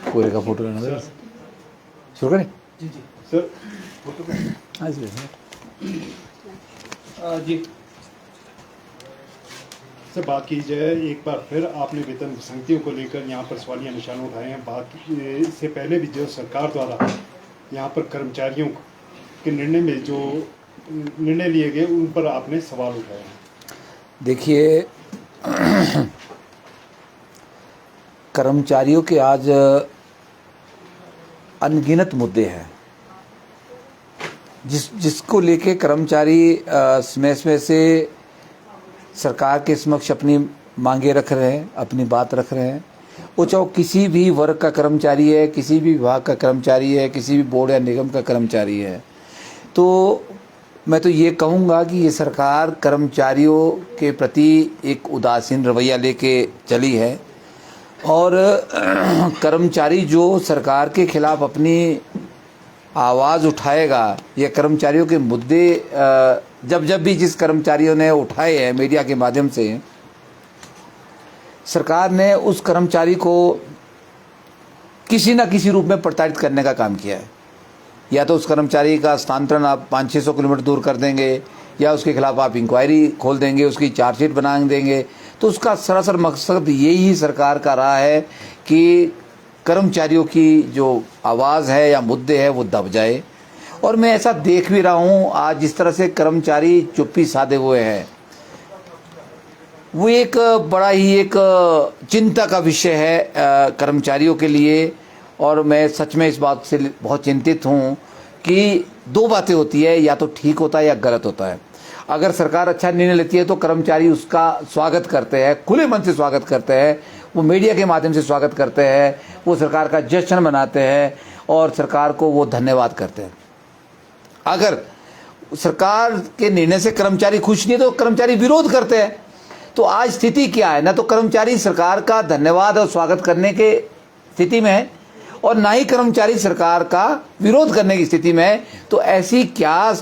पूरे का फोटो लेना था। शुरू करें जी जी सर फोटो का हाँ जी जी सर बात की जाए एक बार फिर आपने वेतन विसंगतियों को लेकर यहाँ पर सवालिया निशान उठाए हैं। बात इससे पहले भी जो सरकार द्वारा यहाँ पर कर्मचारियों के निर्णय में जो निर्णय लिए गए उन पर आपने सवाल उठाए हैं। देखिए कर्मचारियों के आज अनगिनत मुद्दे हैं जिसको लेके कर्मचारी समय से सरकार के समक्ष अपनी मांगे रख रहे हैं, अपनी बात रख रहे हैं। वो चाहे किसी भी वर्ग का कर्मचारी है, किसी भी विभाग का कर्मचारी है, किसी भी बोर्ड या निगम का कर्मचारी है, तो मैं तो ये कहूँगा कि ये सरकार कर्मचारियों के प्रति एक उदासीन रवैया लेके चली है और कर्मचारी जो सरकार के खिलाफ अपनी आवाज़ उठाएगा या कर्मचारियों के मुद्दे जब भी जिस कर्मचारियों ने उठाए हैं मीडिया के माध्यम से, सरकार ने उस कर्मचारी को किसी न किसी रूप में प्रताड़ित करने का काम किया है। या तो उस कर्मचारी का स्थानांतरण आप 500-600 किलोमीटर दूर कर देंगे, या उसके खिलाफ आप इंक्वायरी खोल देंगे, उसकी चार्जशीट बना देंगे। तो उसका सरासर मकसद यही सरकार का रहा है कि कर्मचारियों की जो आवाज़ है या मुद्दे है वो दब जाए। और मैं ऐसा देख भी रहा हूँ आज जिस तरह से कर्मचारी चुप्पी साधे हुए हैं, वो एक बड़ा ही एक चिंता का विषय है कर्मचारियों के लिए। और मैं सच में इस बात से बहुत चिंतित हूँ कि दो बातें होती है, या तो ठीक होता है या गलत होता है। अगर सरकार अच्छा निर्णय लेती है तो कर्मचारी उसका स्वागत करते हैं, खुले मन से स्वागत करते हैं, वो मीडिया के माध्यम से स्वागत करते हैं, वो सरकार का जश्न मनाते हैं और सरकार को वो धन्यवाद करते हैं। अगर सरकार के निर्णय से कर्मचारी खुश नहीं है तो कर्मचारी विरोध करते हैं। तो आज स्थिति क्या है, ना तो कर्मचारी सरकार का धन्यवाद और स्वागत करने के स्थिति में है और ना ही कर्मचारी सरकार का विरोध करने की स्थिति में है। तो ऐसी क्या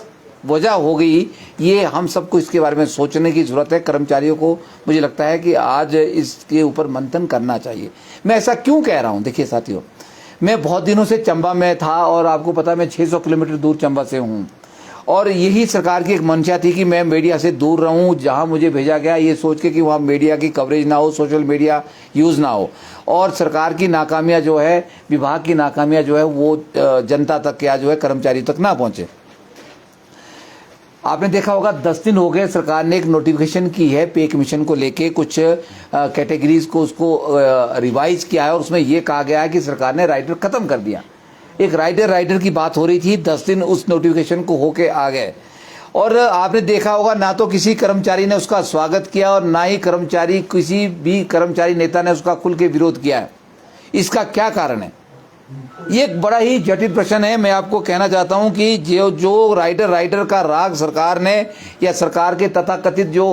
वजह हो गई, ये हम सबको इसके बारे में सोचने की जरूरत है। कर्मचारियों को मुझे लगता है कि आज इसके ऊपर मंथन करना चाहिए। मैं ऐसा क्यों कह रहा हूँ, देखिए साथियों, मैं बहुत दिनों से चंबा में था और आपको पता है मैं 600 किलोमीटर दूर चंबा से हूँ। और यही सरकार की एक मंशा थी कि मैं मीडिया से दूर रहूं, जहां मुझे भेजा गया ये सोच के कि वहां मीडिया की कवरेज ना हो, सोशल मीडिया यूज़ ना हो, और सरकार की नाकामियां जो है, विभाग की नाकामियां जो है वो जनता तक या जो है कर्मचारी तक ना पहुंचे। आपने देखा होगा 10 दिन हो गए सरकार ने एक नोटिफिकेशन की है पे कमीशन को लेके, कुछ कैटेगरीज को उसको रिवाइज किया है और उसमें यह कहा गया है कि सरकार ने राइडर खत्म कर दिया। एक राइडर की बात हो रही थी, 10 दिन उस नोटिफिकेशन को होके आ गए और आपने देखा होगा ना तो किसी कर्मचारी ने उसका स्वागत किया और ना ही किसी भी कर्मचारी नेता ने उसका खुल के विरोध किया है। इसका क्या कारण है? ये एक बड़ा ही जटिल प्रश्न है। मैं आपको कहना चाहता हूं कि जो राइडर का राग सरकार ने या सरकार के तथाकथित जो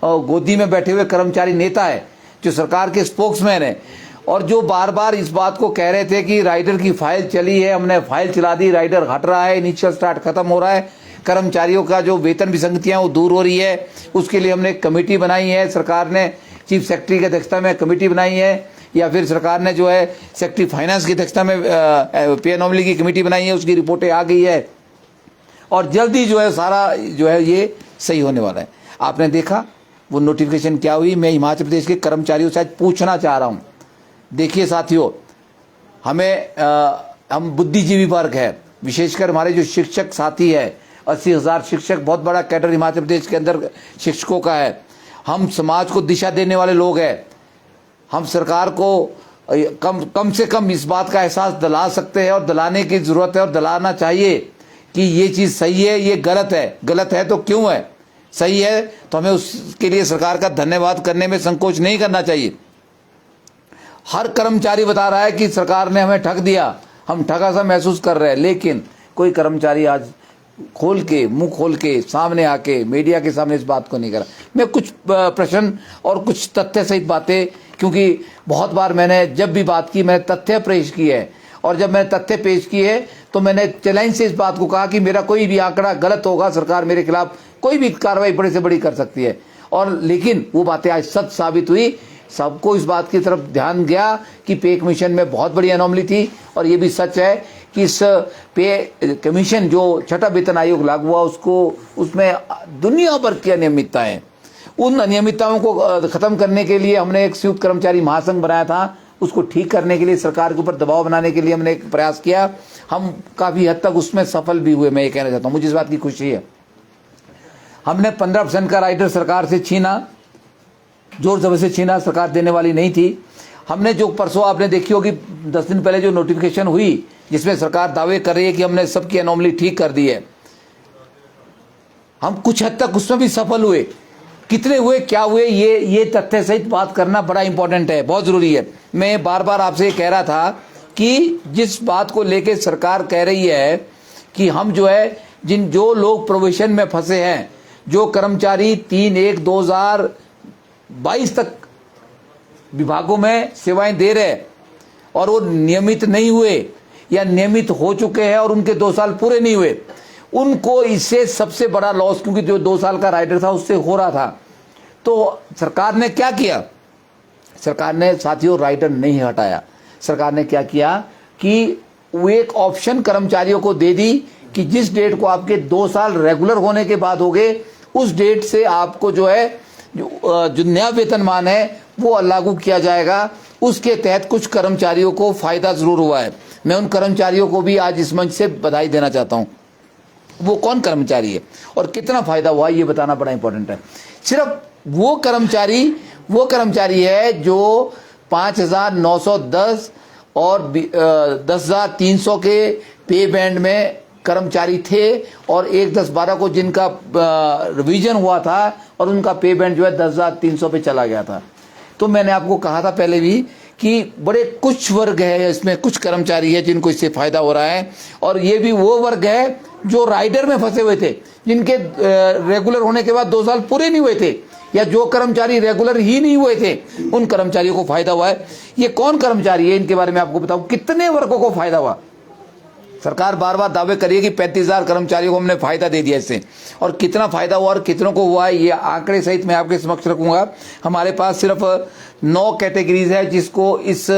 गोदी में बैठे हुए कर्मचारी नेता है, जो सरकार के स्पोक्समैन है, और जो बार बार इस बात को कह रहे थे कि राइडर की फाइल चली है, हमने फाइल चला दी, राइडर हट रहा है, इनिशियल स्टार्ट खत्म हो रहा है, कर्मचारियों का जो वेतन विसंगतियां वो दूर हो रही है, उसके लिए हमने एक कमेटी बनाई है, सरकार ने चीफ सेक्रेटरी की अध्यक्षता में कमेटी बनाई है, या फिर सरकार ने जो है सेक्रेटरी फाइनेंस की अध्यक्षता में पे एनोमली की कमेटी बनाई है, उसकी रिपोर्टें आ गई है और जल्दी जो है सारा जो है ये सही होने वाला है। आपने देखा वो नोटिफिकेशन क्या हुई। मैं हिमाचल प्रदेश के कर्मचारियों से आज पूछना चाह रहा हूँ, देखिए साथियों, हम बुद्धिजीवी वर्ग है, विशेषकर हमारे जो शिक्षक साथी है, 80,000 शिक्षक, बहुत बड़ा कैडर हिमाचल प्रदेश के अंदर शिक्षकों का है। हम समाज को दिशा देने वाले लोग हैं। हम सरकार को कम से कम इस बात का एहसास दिला सकते हैं और दिलाने की जरूरत है और दिलाना चाहिए कि ये चीज़ सही है, ये गलत है। गलत है तो क्यों है, सही है तो हमें उसके लिए सरकार का धन्यवाद करने में संकोच नहीं करना चाहिए। हर कर्मचारी बता रहा है कि सरकार ने हमें ठग दिया, हम ठगा सा महसूस कर रहे हैं, लेकिन कोई कर्मचारी आज मुंह खोल के सामने आके मीडिया के सामने इस बात को नहीं करा। मैं कुछ प्रश्न और कुछ तथ्य सहित बातें, क्योंकि बहुत बार मैंने जब भी बात की मैंने तथ्य पेश किए है, और जब मैंने तथ्य पेश किए तो मैंने चैलेंज से इस बात को कहा कि मेरा कोई भी आंकड़ा गलत होगा, सरकार मेरे खिलाफ कोई भी कार्रवाई बड़ी से बड़ी कर सकती है। और लेकिन वो बातें आज सच साबित हुई सबको इस बात की तरफ ध्यान गया कि पे कमीशन में बहुत बड़ी अनोमली थी। और ये भी सच है कि इस पे कमीशन जो छठा वेतन आयोग लागू हुआ उसमें दुनिया भर की अनियमितता है। उन अनियमितताओं को खत्म करने के लिए हमने एक संयुक्त कर्मचारी महासंघ बनाया था। उसको ठीक करने के लिए, सरकार के ऊपर दबाव बनाने के लिए हमने एक प्रयास किया। हम काफी हद तक उसमें सफल भी हुए। मैं ये कहना चाहता हूँ, मुझे इस बात की खुशी है। हमने 15% का राइडर सरकार से छीना, जोर जबरदस्ती छीना, सरकार देने वाली नहीं थी। हमने जो परसों आपने देखी होगी 10 दिन पहले जो नोटिफिकेशन हुई जिसमें सरकार दावे कर रही है कि हमने सबकी अनोमली ठीक कर दी है, हम कुछ हद तक उसमें भी सफल हुए। कितने हुए, क्या हुए, ये तथ्य सहित बात करना बड़ा इंपॉर्टेंट है, बहुत जरूरी है। मैं बार बार आपसे कह रहा था कि जिस बात को लेके सरकार कह रही है कि हम जो है जो लोग प्रोविजन में फंसे हैं, जो कर्मचारी 3/1/2022 तक विभागों में सेवाएं दे रहे और वो नियमित नहीं हुए या नियमित हो चुके हैं और उनके 2 साल पूरे नहीं हुए, उनको इससे सबसे बड़ा लॉस, क्योंकि जो 2 साल का राइडर था उससे हो रहा था। तो सरकार ने क्या किया? सरकार ने साथियों राइडर नहीं हटाया। सरकार ने क्या किया कि वो एक ऑप्शन कर्मचारियों को दे दी कि जिस डेट को आपके 2 साल रेगुलर होने के बाद हो गए, उस डेट से आपको जो है जो नया वेतनमान है वो लागू किया जाएगा। उसके तहत कुछ कर्मचारियों को फायदा जरूर हुआ है। मैं उन कर्मचारियों को भी आज इस मंच से बधाई देना चाहता हूं। वो कौन कर्मचारी है और कितना फायदा हुआ ये बताना बड़ा इंपॉर्टेंट है। सिर्फ वो कर्मचारी है जो 5,910 और 10,300 के पे बैंड में कर्मचारी थे और 1/10/12 को जिनका रिवीजन हुआ था और उनका पे बैंड जो है 10,300 पे चला गया था। तो मैंने आपको कहा था पहले भी कि बड़े कुछ वर्ग है इसमें, कुछ कर्मचारी है जिनको इससे फायदा हो रहा है। और ये भी वो वर्ग है जो राइडर में फंसे हुए थे, जिनके रेगुलर होने के बाद 2 साल पूरे नहीं हुए थे, या जो कर्मचारी रेगुलर ही नहीं हुए थे, उन कर्मचारियों को फायदा हुआ है। ये कौन कर्मचारी है, इनके बारे में आपको बताऊं कितने वर्गों को फायदा हुआ। सरकार बार बार दावे करिए कि 35,000 कर्मचारियों को हमने फायदा दे दिया इससे, और कितना फायदा हुआ और कितनों को हुआ है ये आंकड़े सहित मैं आपके समक्ष रखूंगा। हमारे पास सिर्फ 9 कैटेगरीज है जिसको इस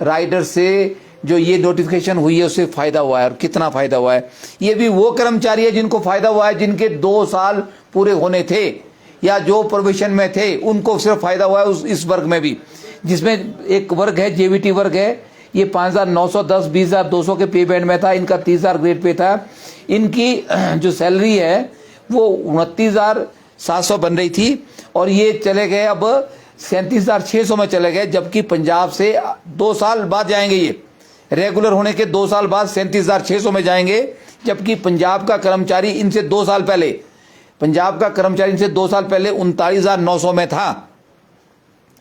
राइडर से जो ये नोटिफिकेशन हुई है उससे फायदा हुआ है, और कितना फायदा हुआ है। ये भी वो कर्मचारी है जिनको फायदा हुआ है जिनके 2 साल पूरे होने थे या जो प्रोविजन में थे, उनको सिर्फ फायदा हुआ है इस वर्ग में भी, जिसमें एक वर्ग है जेवीटी वर्ग है। ये 5,910 20,200 के पे बैंड में था, इनका 30,000 ग्रेड पे था। इनकी जो सैलरी है वो 29,700 बन रही थी और ये चले गए अब 37,600 में चले गए, जबकि पंजाब से 2 साल बाद जाएंगे। ये रेगुलर होने के 2 साल बाद 37,600 में जाएंगे, जबकि पंजाब का कर्मचारी इनसे 2 साल पहले 39,900 में था।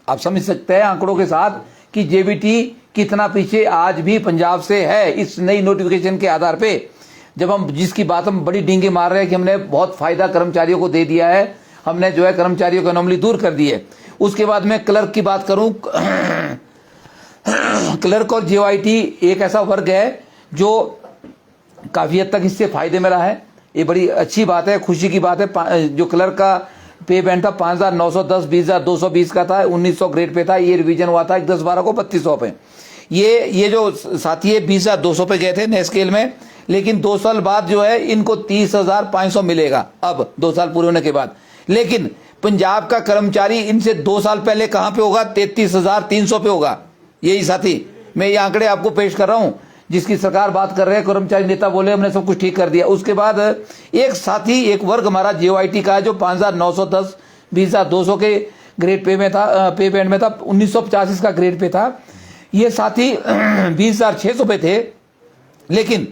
आप समझ सकते हैं आंकड़ों के साथ कि जेबीटी कितना पीछे आज भी पंजाब से है इस नई नोटिफिकेशन के आधार पे। जब हम जिसकी बात हम बड़ी डींगे मार रहे हैं कि हमने बहुत फायदा कर्मचारियों को दे दिया है, हमने जो है कर्मचारियों की अनोमली दूर कर दी है। उसके बाद मैं क्लर्क की बात करूं, क्लर्क और जेओआईटी एक ऐसा वर्ग है जो काफी हद तक इससे फायदे में रहा है। ये बड़ी अच्छी बात है, खुशी की बात है। जो क्लर्क का पे बैंड था 5,910 20,220 का था, 1,900 ग्रेड पे था। ये रिवीजन हुआ था 10/12 को 3,200 पे। ये जो साथी है 20,200 पे गए थे नए स्केल में, लेकिन 2 साल बाद जो है इनको 30,500 मिलेगा अब 2 साल पूरे होने के बाद। लेकिन पंजाब का कर्मचारी इनसे 2 साल पहले कहां पे होगा? 33,300 पे होगा। यही साथी, मैं ये आंकड़े आपको पेश कर रहा हूं जिसकी सरकार बात कर रहे हैं। कर्मचारी नेता बोले हमने सब कुछ ठीक कर दिया। उसके बाद एक साथी, एक वर्ग हमारा जेओआईटी का है जो 5,910 20,200 के ग्रेड पे में था, पे बैंड में था, 1985 का ग्रेड पे था। ये साथी 20,600 पे थे, लेकिन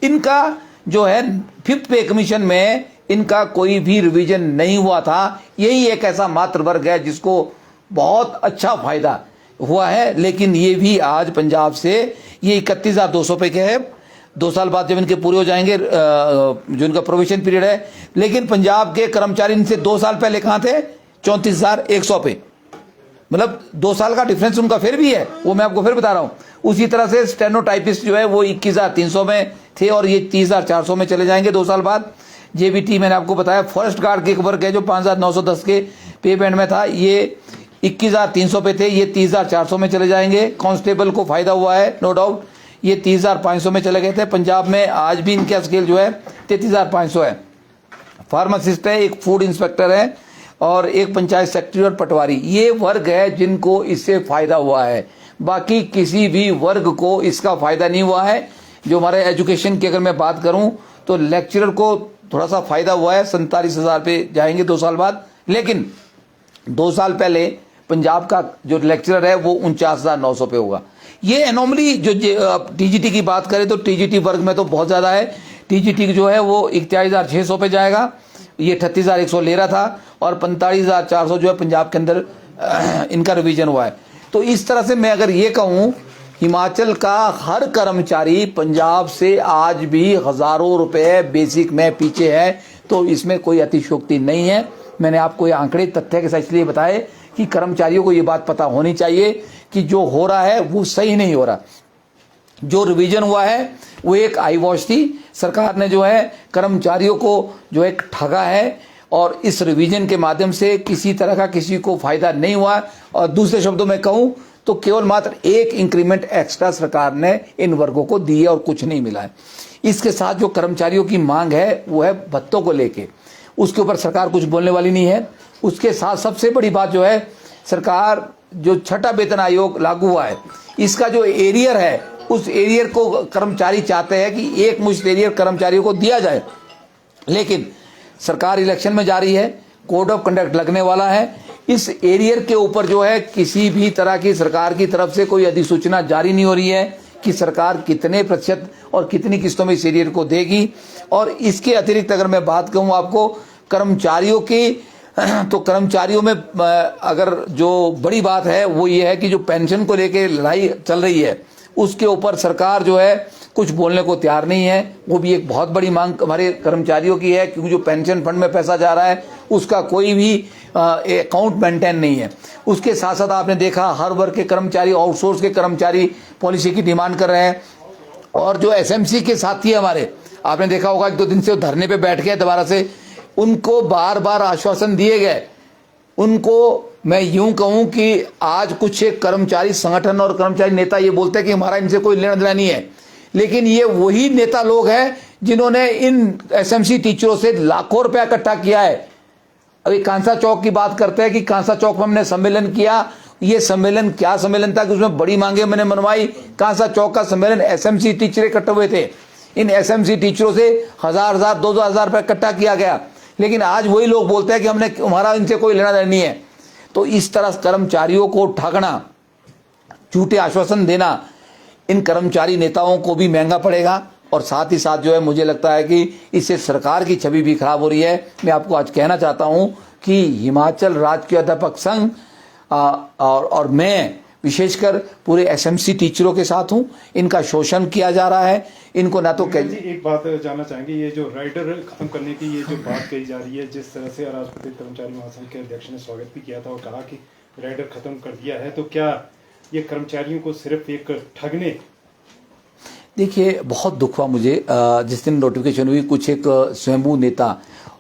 इनका जो है 5th पे कमीशन में इनका कोई भी रिवीजन नहीं हुआ था। यही एक ऐसा मात्र वर्ग है जिसको बहुत अच्छा फायदा हुआ है। लेकिन ये भी आज पंजाब से ये 31,200 पे के है। 2 साल बाद जब इनके पूरे हो जाएंगे जो इनका प्रोविजन पीरियड है। लेकिन पंजाब के कर्मचारी इनसे 2 साल पहले कहां थे? 34,100 पे। मतलब 2 साल का डिफरेंस उनका फिर भी है, वो मैं आपको फिर बता रहा हूं। उसी तरह से स्टेनोटाइपिस्ट जो है वो 21,300 में थे और ये 30,400 में चले जाएंगे 2 साल बाद। जेबीटी मैंने आपको बताया फॉरेस्ट गार्ड के एक वर्ग है जो 5,910 के पे बैंड में था। ये 21,300 पे थे, ये 30,400 में चले जाएंगे। कांस्टेबल को फायदा हुआ है, नो डाउट, ये 30,500 में चले गए थे। पंजाब में आज भी इनका स्केल जो है 33,500 है। फार्मासिस्ट है, एक फूड इंस्पेक्टर है और एक पंचायत सेक्रेटरी और पटवारी, ये वर्ग है जिनको इससे फायदा हुआ है। बाकी किसी भी वर्ग को इसका फायदा नहीं हुआ है। जो हमारे एजुकेशन की अगर मैं बात करूं तो लेक्चरर को थोड़ा सा फायदा हुआ है, 47,000 पे जाएंगे 2 साल बाद। लेकिन 2 साल पहले पंजाब का जो लेक्चरर है वो 49,900 पे होगा। ये एनोमली जो टीजीटी की बात करें तो टीजीटी वर्ग में तो बहुत ज्यादा है। टीजीटी जो है वो 41,600 पे जाएगा, ये 38,100 ले रहा था, और 45,400 जो है पंजाब के अंदर इनका रिवीजन हुआ है। तो इस तरह से मैं अगर ये कहूं, हिमाचल का हर कर्मचारी पंजाब से आज भी हजारों रुपए बेसिक में पीछे है, तो इसमें कोई अतिशयोक्ति नहीं है। मैंने आपको ये आंकड़े तथ्य के साथ इसलिए बताए कि कर्मचारियों को ये बात पता होनी चाहिए कि जो हो रहा है वो सही नहीं हो रहा। जो रिवीजन हुआ है वो एक आई वॉश थी। सरकार ने जो है कर्मचारियों को जो एक ठगा है, और इस रिवीजन के माध्यम से किसी तरह का किसी को फायदा नहीं हुआ। और दूसरे शब्दों में कहूं तो केवल मात्र एक इंक्रीमेंट एक्स्ट्रा सरकार ने इन वर्गों को दी है और कुछ नहीं मिला है। इसके साथ जो कर्मचारियों की मांग है वो है भत्तों को लेके, उसके ऊपर सरकार कुछ बोलने वाली नहीं है। उसके साथ सबसे बड़ी बात जो है, सरकार जो छठा वेतन आयोग लागू हुआ है, इसका जो एरियर है उस एरियर को कर्मचारी चाहते हैं कि एक मुश्त एरियर कर्मचारियों को दिया जाए। लेकिन सरकार इलेक्शन में जा रही है, कोड ऑफ कंडक्ट लगने वाला है, इस एरियर के ऊपर जो है किसी भी तरह की सरकार की तरफ से कोई अधिसूचना जारी नहीं हो रही है कि सरकार कितने प्रतिशत और कितनी किस्तों में इस एरियर को देगी। और इसके अतिरिक्त अगर मैं बात कहूं आपको कर्मचारियों की, तो कर्मचारियों में अगर जो बड़ी बात है वो ये है कि जो पेंशन को लेके लड़ाई चल रही है उसके ऊपर सरकार जो है कुछ बोलने को तैयार नहीं है। वो भी एक बहुत बड़ी मांग हमारे कर्मचारियों की है, क्योंकि जो पेंशन फंड में पैसा जा रहा है उसका कोई भी अकाउंट मेंटेन नहीं है। उसके साथ साथ आपने देखा हर वर्ग के कर्मचारी, आउटसोर्स के कर्मचारी पॉलिसी की डिमांड कर रहे हैं। और जो एसएमसी के साथी हमारे, आपने देखा होगा 1-2 दिन से धरने पे बैठ गए दोबारा से, उनको बार बार आश्वासन दिए गए। उनको मैं यूं कहूं कि आज कुछ एक कर्मचारी संगठन और कर्मचारी नेता ये बोलते हैं कि हमारा इनसे कोई लेना देना नहीं है, लेकिन ये वही नेता लोग हैं जिन्होंने इन एसएमसी टीचरों से लाखों रुपया इकट्ठा किया है। अभी कांसा चौक की बात करते हैं कि कांसा चौक में हमने सम्मेलन किया। ये सम्मेलन क्या सम्मेलन था कि उसमें बड़ी मांगे मैंने मनवाई। कांसा चौक का सम्मेलन एसएमसी टीचर इकट्ठे हुए थे, इन एसएमसी टीचरों से 1,000, 2,000 रुपया इकट्ठा किया गया। लेकिन आज वही लोग बोलते हैं कि हमारा इनसे कोई लेना देना नहीं है। तो इस तरह कर्मचारियों को ठगना, झूठे आश्वासन देना इन कर्मचारी नेताओं को भी महंगा पड़ेगा। और साथ ही साथ जो है मुझे लगता है कि इससे सरकार की छवि भी खराब हो रही है। मैं आपको आज कहना चाहता हूं कि हिमाचल राज्य अध्यापक संघ और मैं विशेषकर पूरे एसएमसी टीचरों के साथ हूं। इनका शोषण किया जा रहा है। इनको ना तो एक बात जानना चाहेंगे, ये जो राइडर खत्म करने की ये जो बात कही जा रही है, जिस तरह से राष्ट्रपति कर्मचारी महासंघ के अध्यक्ष ने स्वागत भी किया था और कहा कि राइडर खत्म कर दिया है, तो क्या ये कर्मचारियों को सिर्फ एक ठगने? देखिए, बहुत दुख हुआ मुझे जिस दिन नोटिफिकेशन हुई। कुछ एक स्वयंभू नेता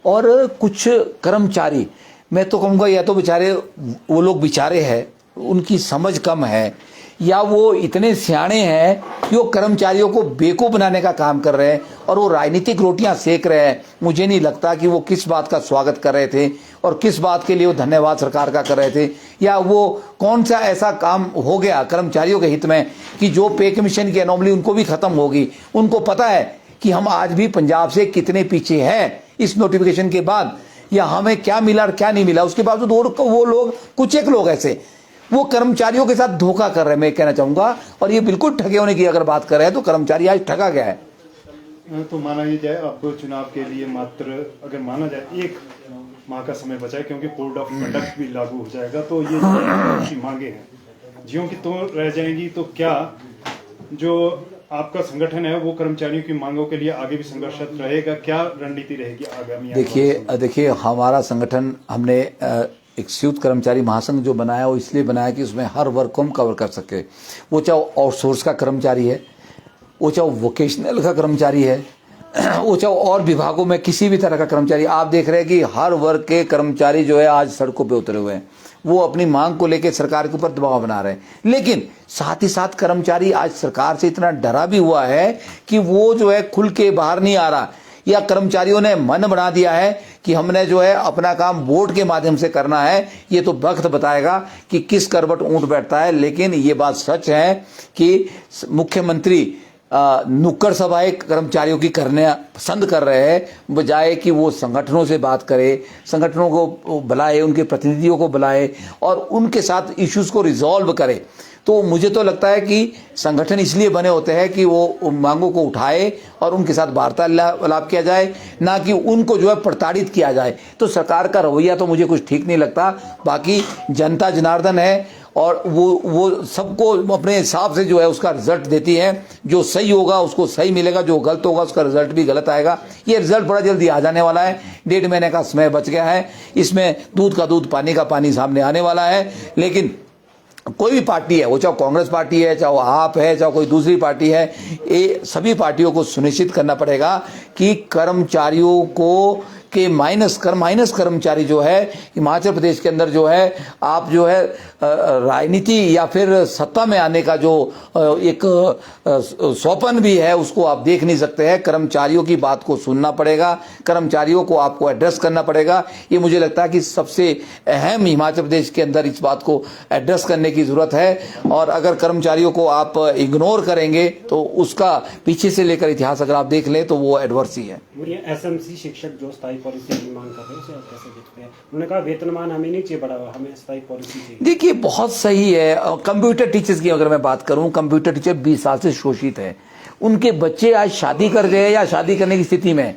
और कुछ कर्मचारी, मैं तो कहूँगा या तो बेचारे वो लोग बेचारे हैं, उनकी समझ कम है, या वो इतने सियाणे हैं कि वो कर्मचारियों को बेवकूफ बनाने का काम कर रहे हैं और वो राजनीतिक रोटियां सेक रहे हैं। मुझे नहीं लगता कि वो किस बात का स्वागत कर रहे थे और किस बात के लिए वो धन्यवाद सरकार का कर रहे थे, या वो कौन सा ऐसा काम हो गया कर्मचारियों के हित में कि जो पे कमीशन की एनोमली उनको भी खत्म होगी। उनको पता है कि हम आज भी पंजाब से कितने पीछे हैं इस नोटिफिकेशन के बाद, या हमें क्या मिला और क्या नहीं मिला। उसके बावजूद वो लोग, कुछ एक लोग ऐसे, वो कर्मचारियों के साथ धोखा कर रहे हैं, मैं कहना चाहूंगा। और ये बिल्कुल ठगे होने की अगर बात कर रहे हैं तो कर्मचारी आज ठगा गया है। तो माना ये जाए अब चुनाव के लिए मात्र अगर माना जाए 1 माह का समय बचा है, क्योंकि कोड ऑफ कंडक्ट भी लागू हो जाएगा, तो ये जो मांगे हैं ज्यों की तो रह जाएंगी, तो क्या जो आपका संगठन है वो कर्मचारियों की मांगों के लिए आगे भी संघर्षरत रहेगा? क्या रणनीति रहेगी आगामी? देखिए हमारा संगठन, हमने एक संयुक्त कर्मचारी महासंघ जो बनाया वो इसलिए बनाया कि उसमें हर वर्ग को हम कवर कर सके। वो चाहे आउटसोर्स का कर्मचारी है, वो चाहे वोकेशनल का कर्मचारी है, वो चाहे और विभागों में किसी भी तरह का कर्मचारी। आप देख रहे हैं कि हर वर्ग के कर्मचारी जो है आज सड़कों पे उतरे हुए हैं। वो अपनी मांग को लेकर सरकार के ऊपर दबाव बना रहे हैं। लेकिन साथ ही साथ कर्मचारी आज सरकार से इतना डरा भी हुआ है कि वो जो है खुल के बाहर नहीं आ रहा, या कर्मचारियों ने मन बना दिया है कि हमने जो है अपना काम वोट के माध्यम से करना है। ये तो वक्त बताएगा कि किस करवट ऊंट बैठता है। लेकिन ये बात सच है कि मुख्यमंत्री नुक्कड़ सभाएं कर्मचारियों की करने पसंद कर रहे हैं, बजाय कि वो संगठनों से बात करे, संगठनों को बुलाए, उनके प्रतिनिधियों को बुलाए और उनके साथ इश्यूज को रिजॉल्व करे। तो मुझे तो लगता है कि संगठन इसलिए बने होते हैं कि वो मांगों को उठाए और उनके साथ वार्तालाप किया जाए, ना कि उनको जो है प्रताड़ित किया जाए। तो सरकार का रवैया तो मुझे कुछ ठीक नहीं लगता। बाकी जनता जनार्दन है और वो सबको अपने हिसाब से जो है उसका रिजल्ट देती है। जो सही होगा उसको सही मिलेगा, जो गलत होगा उसका रिजल्ट भी गलत आएगा। ये रिजल्ट बड़ा जल्दी आ जाने वाला है, 1.5 महीने का समय बच गया है। इसमें दूध का दूध पानी का पानी सामने आने वाला है। लेकिन कोई भी पार्टी है, वो चाहे कांग्रेस पार्टी है, चाहे आप है, चाहे कोई दूसरी पार्टी है, ये सभी पार्टियों को सुनिश्चित करना पड़ेगा कि कर्मचारियों को के माइनस कर्मचारी जो है हिमाचल प्रदेश के अंदर जो है, आप जो है राजनीति या फिर सत्ता में आने का जो एक स्वप्न भी है उसको आप देख नहीं सकते हैं। कर्मचारियों की बात को सुनना पड़ेगा, कर्मचारियों को आपको एड्रेस करना पड़ेगा। ये मुझे लगता है कि सबसे अहम हिमाचल प्रदेश के अंदर इस बात को एड्रेस करने की जरूरत है। और अगर कर्मचारियों को आप इग्नोर करेंगे तो उसका पीछे से लेकर इतिहास अगर आप देख लें तो वो एडवर्स ही है। एसएमसी शिक्षक जो स्थायी पॉलिसी की मांग कर रहे हैं उसे आप कैसे देखते हैं? उन्होंने कहा वेतनमान हमें नहीं चाहिए बढ़ावा, हमें स्थायी पॉलिसी चाहिए। देखिए बहुत सही है। कंप्यूटर टीचर्स की अगर मैं बात करूं, कंप्यूटर टीचर 20 साल से शोषित है। उनके बच्चे आज शादी कर गए या शादी करने की स्थिति में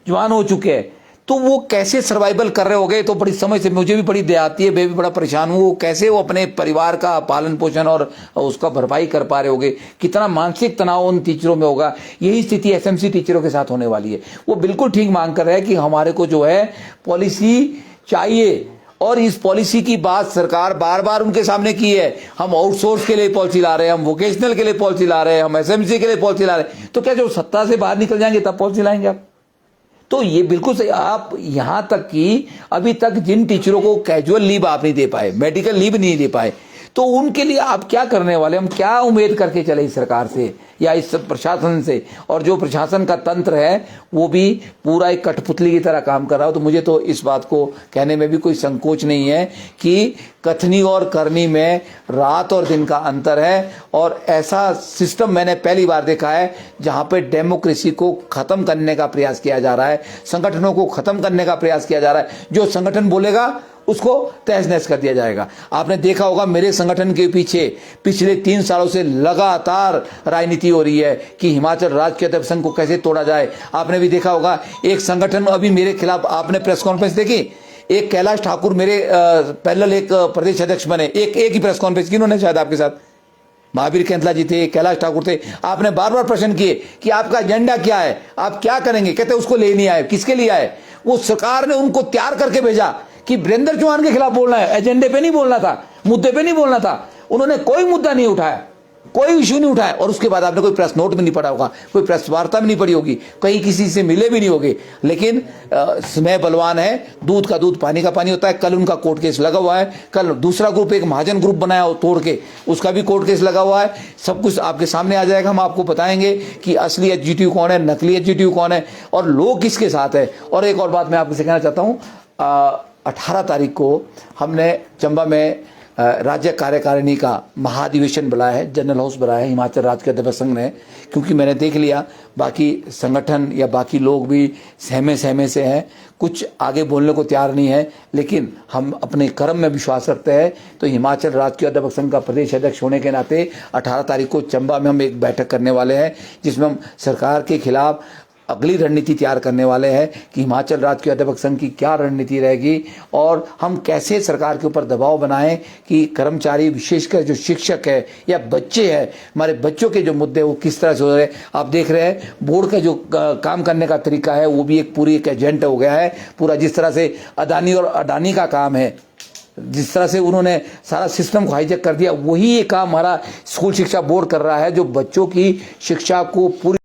जवान हो चुके हैं, तो वो कैसे सर्वाइवल कर रहे हो गए। तो बड़ी समझ से मुझे भी बड़ी दया आती है, मैं भी बड़ा परेशान हूँ। कैसे वो अपने परिवार का पालन पोषण और उसका भरपाई कर पा रहे होगे, कितना मानसिक तनाव उन टीचरों में होगा। यही स्थिति एसएमसी टीचरों के साथ होने वाली है। वो बिल्कुल ठीक मांग कर रहे हैं कि हमारे को जो है पॉलिसी चाहिए, और इस पॉलिसी की बात सरकार बार बार उनके सामने की है। हम आउटसोर्स के लिए पॉलिसी ला रहे हैं, हम वोकेशनल के लिए पॉलिसी ला रहे हैं, हम एसएमसी के लिए पॉलिसी ला रहे हैं। तो क्या जो सत्ता से बाहर निकल जाएंगे तब पॉलिसी लाएंगे आप? तो ये बिल्कुल सही। आप यहां तक कि अभी तक जिन टीचरों को कैजुअल लीव आप नहीं दे पाए, मेडिकल लीव नहीं दे पाए, तो उनके लिए आप क्या करने वाले? हम क्या उम्मीद करके चले इस सरकार से या इस प्रशासन से? और जो प्रशासन का तंत्र है वो भी पूरा एक कठपुतली की तरह काम कर रहा हो। तो मुझे तो इस बात को कहने में भी कोई संकोच नहीं है कि कथनी और करनी में रात और दिन का अंतर है। और ऐसा सिस्टम मैंने पहली बार देखा है जहां पे डेमोक्रेसी को खत्म करने का प्रयास किया जा रहा है, संगठनों को खत्म करने का प्रयास किया जा रहा है। जो संगठन बोलेगा उसको तहस नहस कर दिया जाएगा। आपने देखा होगा मेरे संगठन के पीछे पिछले 3 सालों से लगातार राजनीति हो रही है कि हिमाचल राज्य के अध्यक्ष संघ को कैसे तोड़ा जाए। आपने भी देखा होगा एक संगठन अभी मेरे खिलाफ, आपने प्रेस कॉन्फ्रेंस देखी, एक कैलाश ठाकुर मेरे पैरेलल एक प्रदेश अध्यक्ष बने। एक ही प्रेस कॉन्फ्रेंस की उन्होंने, शायद आपके साथ महावीर कैंथला जी थे, कैलाश ठाकुर थे। आपने बार बार प्रश्न किए कि आपका एजेंडा क्या है, आप क्या करेंगे? कहते उसको ले नहीं आए। किसके लिए आए? वो सरकार ने उनको तैयार करके भेजा कि वीरेंद्र चौहान के खिलाफ बोलना है, एजेंडे पे नहीं बोलना था, मुद्दे पे नहीं बोलना था। उन्होंने कोई मुद्दा नहीं उठाया, कोई इश्यू नहीं उठाया। और उसके बाद आपने कोई प्रेस नोट भी नहीं पढ़ा होगा, कोई प्रेस वार्ता भी नहीं पढ़ी होगी, कहीं किसी से मिले भी नहीं होगे। लेकिन समय बलवान है, दूध का दूध पानी का पानी होता है। कल उनका कोर्ट केस लगा हुआ है, कल दूसरा ग्रुप एक महाजन ग्रुप बनाया तोड़ के, उसका भी कोर्ट केस लगा हुआ है। सब कुछ आपके सामने आ जाएगा। हम आपको बताएंगे कि असली एचजीटीयू कौन है, नकली एचजीटीयू कौन है और लोग किसके साथ है। और एक और बात मैं आपसे कहना चाहता हूँ, 18 तारीख को हमने चंबा में राज्य कार्यकारिणी का महाधिवेशन बुलाया है, जनरल हाउस बुलाया है हिमाचल राज्य के अध्यक्ष संघ ने। क्योंकि मैंने देख लिया बाकी संगठन या बाकी लोग भी सहमे से हैं, कुछ आगे बोलने को तैयार नहीं है। लेकिन हम अपने कर्म में विश्वास रखते हैं। तो हिमाचल राज्य के अध्यक्ष संघ का प्रदेश अध्यक्ष होने के नाते 18 तारीख को चंबा में हम एक बैठक करने वाले हैं, जिसमें हम सरकार के खिलाफ अगली रणनीति तैयार करने वाले हैं कि हिमाचल राज्य के अध्यापक संघ की क्या रणनीति रहेगी और हम कैसे सरकार के ऊपर दबाव बनाएं कि कर्मचारी, विशेषकर जो शिक्षक है या बच्चे हैं, हमारे बच्चों के जो मुद्दे वो किस तरह से हो रहे हैं। आप देख रहे हैं बोर्ड का जो काम करने का तरीका है वो भी एक पूरी एक एजेंट हो गया है पूरा। जिस तरह से अदानी और अडानी का काम है, जिस तरह से उन्होंने सारा सिस्टम को हाईजैक कर दिया, वही ये काम हमारा स्कूल शिक्षा बोर्ड कर रहा है, जो बच्चों की शिक्षा को पूरी